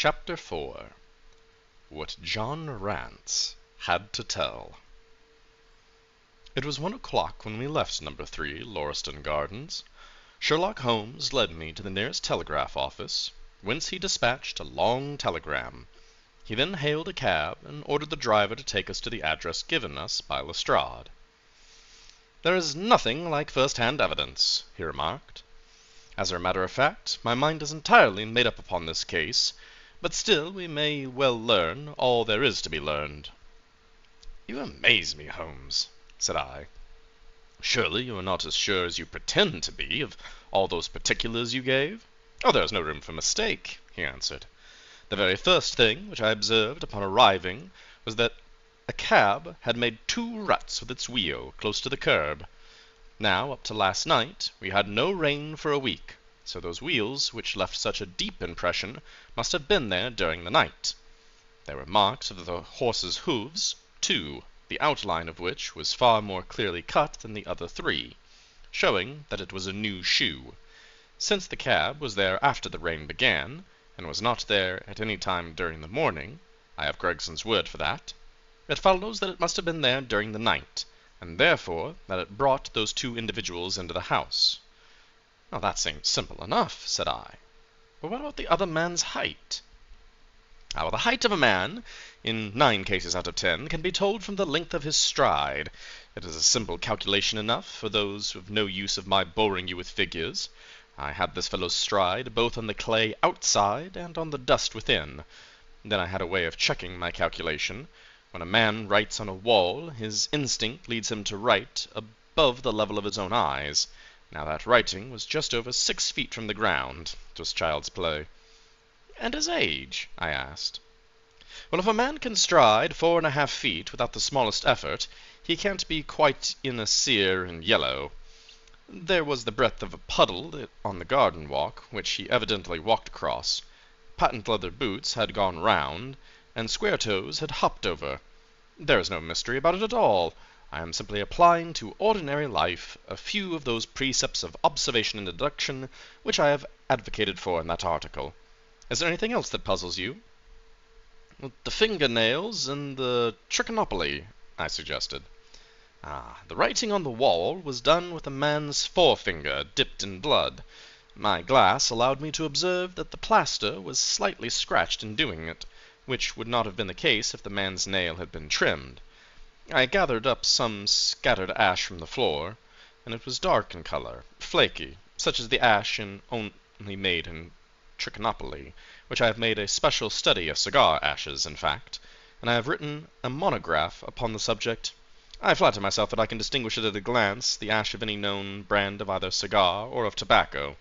Chapter 4 What John Rance Had to Tell. It was 1 o'clock when we left number 3, Lauriston Gardens. Sherlock Holmes led me to the nearest telegraph office, whence he dispatched a long telegram. He then hailed a cab and ordered the driver to take us to the address given us by Lestrade. "There is nothing like first-hand evidence," he remarked. "As a matter of fact, my mind is entirely made up upon this case, but still we may well learn all there is to be learned." "You amaze me, Holmes," said I. "Surely you are not as sure as you pretend to be of all those particulars you gave?" "Oh, there is no room for mistake," he answered. "The very first thing which I observed upon arriving was that a cab had made 2 ruts with its wheel close to the curb. Now, up to last night, we had no rain for a week, so those wheels which left such a deep impression must have been there during the night. There were marks of the horse's hoofs, too, the outline of which was far more clearly cut than the other 3, showing that it was a new shoe. Since the cab was there after the rain began, and was not there at any time during the morning, I have Gregson's word for that, it follows that it must have been there during the night, and therefore that it brought those 2 individuals into the house." "Now that seems simple enough," said I. "But what about the other man's height?" "The height of a man, in 9 cases out of 10, can be told from the length of his stride. It is a simple calculation enough for those who have no use of my boring you with figures. I had this fellow's stride both on the clay outside and on the dust within. Then I had a way of checking my calculation. When a man writes on a wall, his instinct leads him to write above the level of his own eyes. Now that writing was just over 6 feet from the ground. It was child's play." "And his age?" I asked. "Well, if a man can stride 4½ feet without the smallest effort, he can't be quite in a sere and yellow. There was the breadth of a puddle on the garden walk, which he evidently walked across. Patent leather boots had gone round, and square toes had hopped over. There is no mystery about it at all. I am simply applying to ordinary life a few of those precepts of observation and deduction which I have advocated for in that article. Is there anything else that puzzles you?" "The finger-nails and the trichinopoly," I suggested. "The writing on the wall was done with a man's forefinger dipped in blood. My glass allowed me to observe that the plaster was slightly scratched in doing it, which would not have been the case if the man's nail had been trimmed. I gathered up some scattered ash from the floor, and it was dark in color, flaky, such as the ash only made in trichinopoly, which I have made a special study of cigar ashes, in fact, and I have written a monograph upon the subject. I flatter myself that I can distinguish it at a glance the ash of any known brand of either cigar or of tobacco,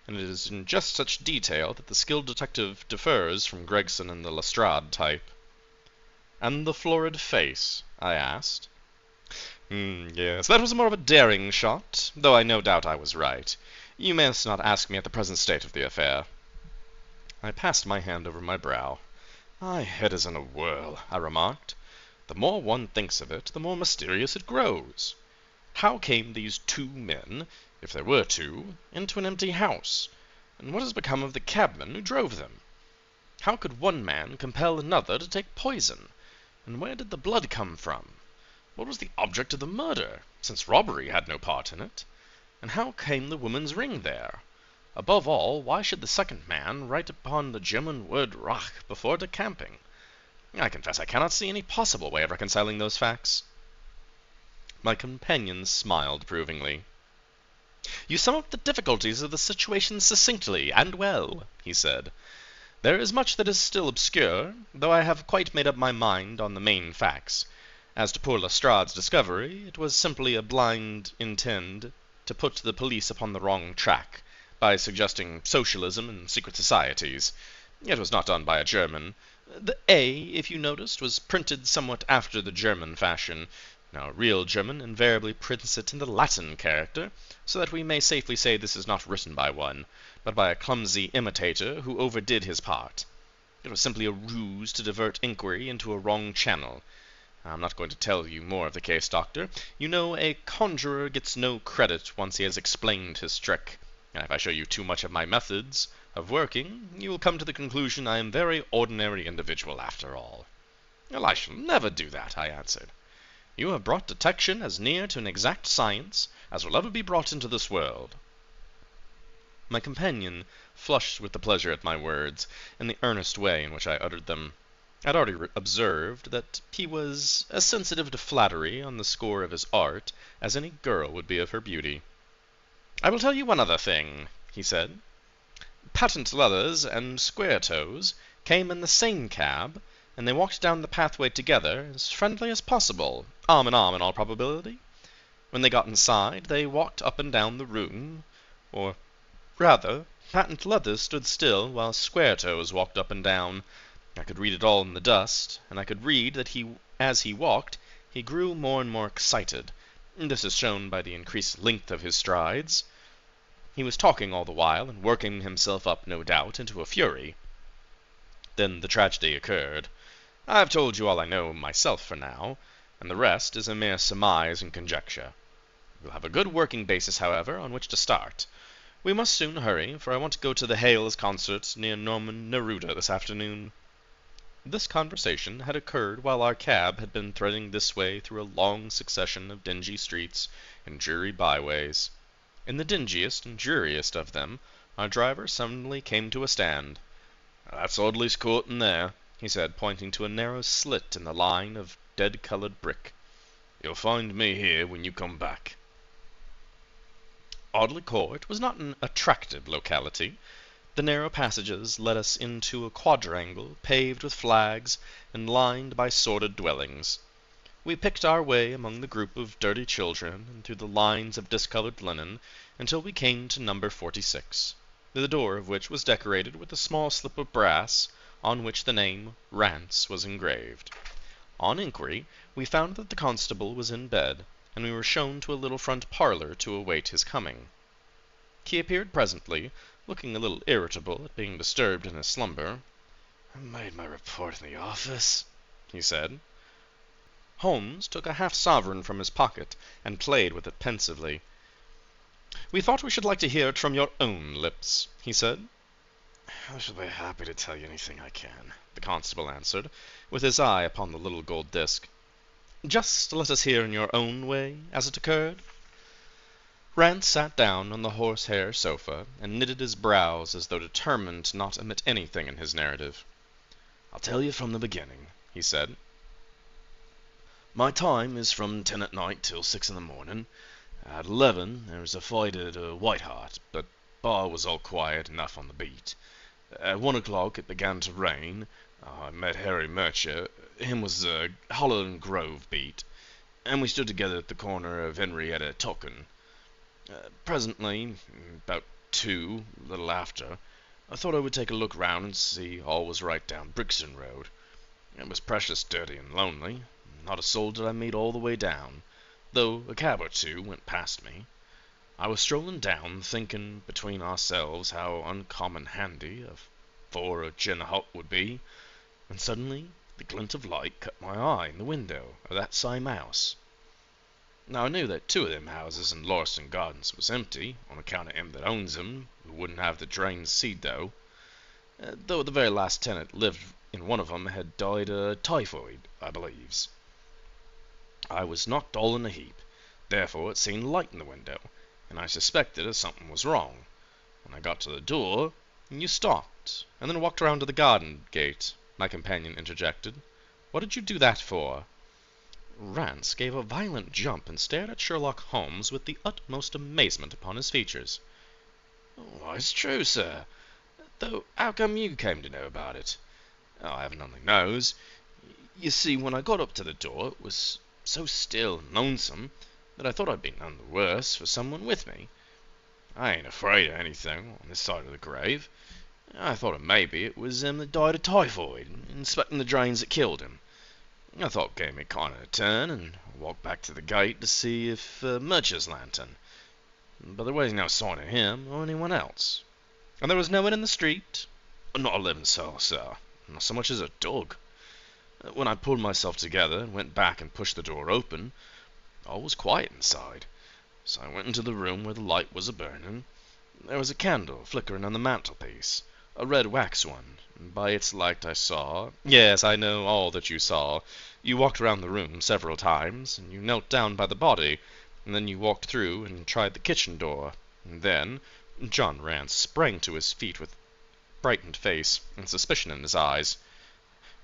and it is in just such detail that the skilled detective differs from Gregson and the Lestrade type." "And the florid face?" I asked. "Yes, that was more of a daring shot, though I no doubt I was right. You must not ask me at the present state of the affair." I passed my hand over my brow. "My head is in a whirl," I remarked. "The more one thinks of it, the more mysterious it grows. How came these 2 men, if there were 2, into an empty house? And what has become of the cabman who drove them? How could one man compel another to take poison? And where did the blood come from? What was the object of the murder, since robbery had no part in it? And how came the woman's ring there? Above all, why should the second man write upon the German word Rach before decamping? I confess I cannot see any possible way of reconciling those facts." My companion smiled approvingly. "You sum up the difficulties of the situation succinctly and well," he said. "There is much that is still obscure, though I have quite made up my mind on the main facts. As to poor Lestrade's discovery, it was simply a blind intent to put the police upon the wrong track, by suggesting socialism and secret societies. It was not done by a German. The A, if you noticed, was printed somewhat after the German fashion. Now, a real German invariably prints it in the Latin character, so that we may safely say this is not written by one, but by a clumsy imitator who overdid his part. It was simply a ruse to divert inquiry into a wrong channel. I'm not going to tell you more of the case, Doctor. You know, a conjurer gets no credit once he has explained his trick, and if I show you too much of my methods of working, you will come to the conclusion I am a very ordinary individual after all." "Well, I shall never do that," I answered. "You have brought detection as near to an exact science as will ever be brought into this world." My companion flushed with the pleasure at my words, and the earnest way in which I uttered them. I had already observed that he was as sensitive to flattery on the score of his art as any girl would be of her beauty. "I will tell you one other thing," he said. "Patent Leathers and Square Toes came in the same cab, and they walked down the pathway together, as friendly as possible, arm in arm in all probability. When they got inside, they walked up and down the room, or rather, Patent Leathers stood still while Square Toes walked up and down. I could read it all in the dust, and I could read that as he walked, he grew more and more excited. This is shown by the increased length of his strides. He was talking all the while, and working himself up, no doubt, into a fury. Then the tragedy occurred. I have told you all I know myself for now, and the rest is a mere surmise and conjecture. We'll have a good working basis, however, on which to start. We must soon hurry, for I want to go to the Hales concert near Norman Neruda this afternoon." This conversation had occurred while our cab had been threading this way through a long succession of dingy streets and dreary byways. In the dingiest and dreariest of them, our driver suddenly came to a stand. "That's Audley's Court in there," he said, pointing to a narrow slit in the line of dead-colored brick. "You'll find me here when you come back." Audley Court was not an attractive locality. The narrow passages led us into a quadrangle paved with flags and lined by sordid dwellings. We picked our way among the group of dirty children and through the lines of discolored linen until we came to number 46, the door of which was decorated with a small slip of brass on which the name Rance was engraved. On inquiry, we found that the constable was in bed, and we were shown to a little front parlor to await his coming. He appeared presently, looking a little irritable at being disturbed in his slumber. "I made my report in the office," he said. Holmes took a half-sovereign from his pocket and played with it pensively. "We thought we should like to hear it from your own lips," he said. "I shall be happy to tell you anything I can," the constable answered, with his eye upon the little gold disc. "Just let us hear in your own way as it occurred." Rance sat down on the horsehair sofa and knitted his brows as though determined to not omit anything in his narrative. "I'll tell you from the beginning," he said. "My time is from 10 at night till 6 in the morning. At 11 there was a fight at White Hart, but bar was all quiet enough on the beat. At 1 o'clock it began to rain. I met Harry Murcher. Him was Holland Grove beat, and we stood together at the corner of Henrietta Tulkin. Presently, about 2, a little after, I thought I would take a look round and see all was right down Brixton Road. It was precious dirty and lonely. Not a soul did I meet all the way down, though a cab or two went past me. I was strolling down, thinking between ourselves how uncommon handy a 4 or gin hot would be, and suddenly the glint of light caught my eye in the window of that same house. Now I knew that 2 of them houses in Lauriston Gardens was empty, on account of him that owns them, who wouldn't have the drains seed though the very last tenant lived in one of 'em had died of typhoid, I believes. I was knocked all in a heap, therefore it seemed light in the window, and I suspected as something was wrong. When I got to the door, you stopped, and then walked round to the garden gate," my companion interjected. "What did you do that for?" Rance gave a violent jump and stared at Sherlock Holmes with the utmost amazement upon his features. "Why, it's true, sir. Though how come you came to know about it?" "Heaven only knows. You see, when I got up to the door, it was so still and lonesome that I thought I'd be none the worse for someone with me. I ain't afraid of anything on this side of the grave. I thought maybe it was him that died of typhoid, inspecting the drains that killed him. I thought it gave me kind of a turn, and walked back to the gate to see if Murcher's lantern. But there was no sign of him or anyone else." "And there was no one in the street?" "Not a living soul, sir. Not so much as a dog. When I pulled myself together and went back and pushed the door open, all was quiet inside. So I went into the room where the light was a-burning. There was a candle flickering on the mantelpiece, a red wax one, and by its light I saw— Yes, I know all that you saw. You walked around the room several times, and you knelt down by the body, and then you walked through and tried the kitchen door, and then— John Rance sprang to his feet with brightened face and suspicion in his eyes.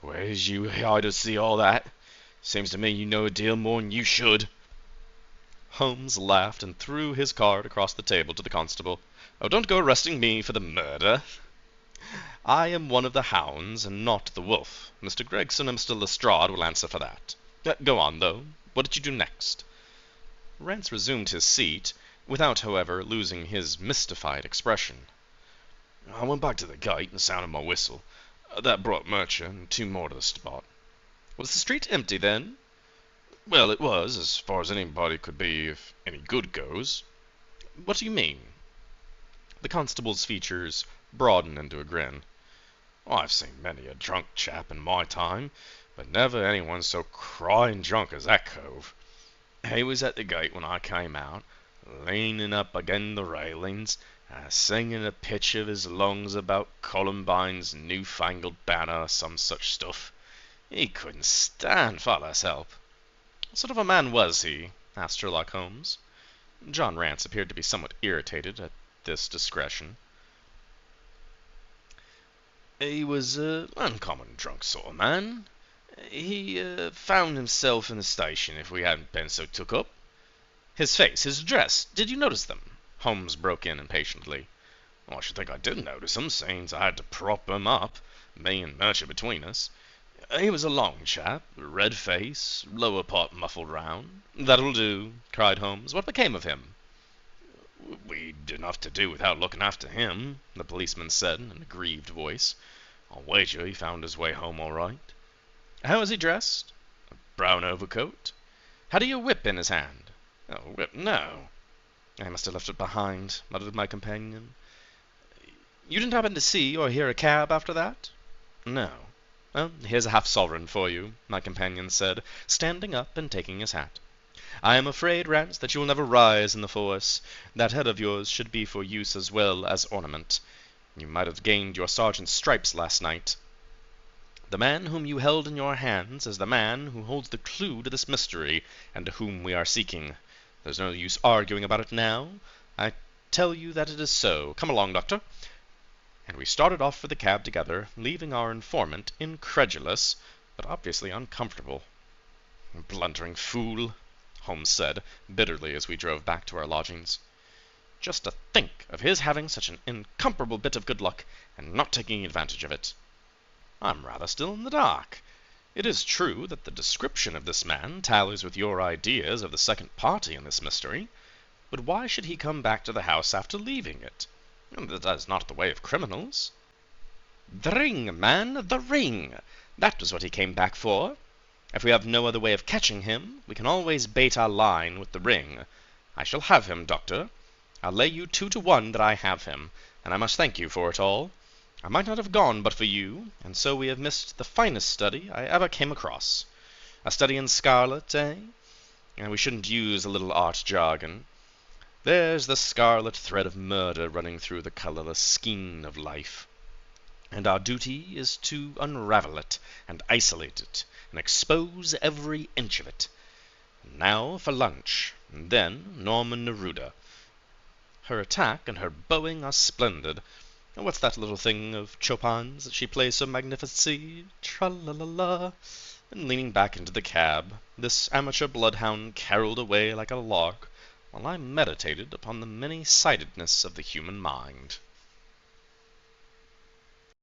"Where's you hide to see all that? Seems to me you know a deal more'n you should." Holmes laughed and threw his card across the table to the constable. "Oh, don't go arresting me for the murder. I am one of the hounds, and not the wolf. Mr. Gregson and Mr. Lestrade will answer for that. Go on, though. What did you do next?" Rance resumed his seat, without, however, losing his mystified expression. "I went back to the gate and sounded my whistle. That brought Murcher and two more to the spot." "Was the street empty, then?" "Well, it was, as far as anybody could be if any good goes." "What do you mean?" The constable's features broadened into a grin. "I've seen many a drunk chap in my time, but never anyone so crying drunk as that cove. He was at the gate when I came out, leaning up agin the railings, singing a pitch of his lungs about Columbine's newfangled banner or some such stuff. He couldn't stand father's help." "What sort of a man was he?" asked Sherlock Holmes. John Rance appeared to be somewhat irritated at this discretion. "He was an uncommon drunk sort of man. He found himself in the station if we hadn't been so took up." "His face, his dress, did you notice them?" Holmes broke in impatiently. "I should think I did notice 'em, seeing I had to prop him up, me and Murcher between us. He was a long chap, red face, lower part muffled round." "That'll do," cried Holmes. "What became of him?" "We'd enough to do without looking after him," the policeman said in a grieved voice. "I'll wager he found his way home all right." "How was he dressed?" "A brown overcoat." "Had he a whip in his hand?" "A whip? No." "I must have left it behind," muttered my companion. "You didn't happen to see or hear a cab after that?" "No." "Well, here's a half-sovereign for you," my companion said, standing up and taking his hat. "I am afraid, Rance, that you'll never rise in the force. That head of yours should be for use as well as ornament. You might have gained your sergeant's stripes last night. The man whom you held in your hands is the man who holds the clue to this mystery, and whom we are seeking. There's no use arguing about it now. I tell you that it is so. Come along, Doctor." And we started off for the cab together, leaving our informant incredulous, but obviously uncomfortable. "Blundering fool," Holmes said, bitterly, as we drove back to our lodgings. "Just to think of his having such an incomparable bit of good luck, and not taking advantage of it. I'm rather still in the dark. It is true that the description of this man tallies with your ideas of the second party in this mystery, but why should he come back to the house after leaving it? That is not the way of criminals." "The ring, man, the ring! That was what he came back for. If we have no other way of catching him, we can always bait our line with the ring. I shall have him, Doctor. I'll lay you 2 to 1 that I have him, and I must thank you for it all. I might not have gone but for you, and so we have missed the finest study I ever came across. A study in Scarlet, eh? And we shouldn't use a little art jargon. There's the scarlet thread of murder running through the colorless skein of life, and our duty is to unravel it, and isolate it, and expose every inch of it. Now for lunch, and then Norman Neruda. Her attack and her bowing are splendid. What's that little thing of Chopin's that she plays so magnificently? Tra-la-la-la." And leaning back into the cab, this amateur bloodhound caroled away like a lark, while I meditated upon the many-sidedness of the human mind.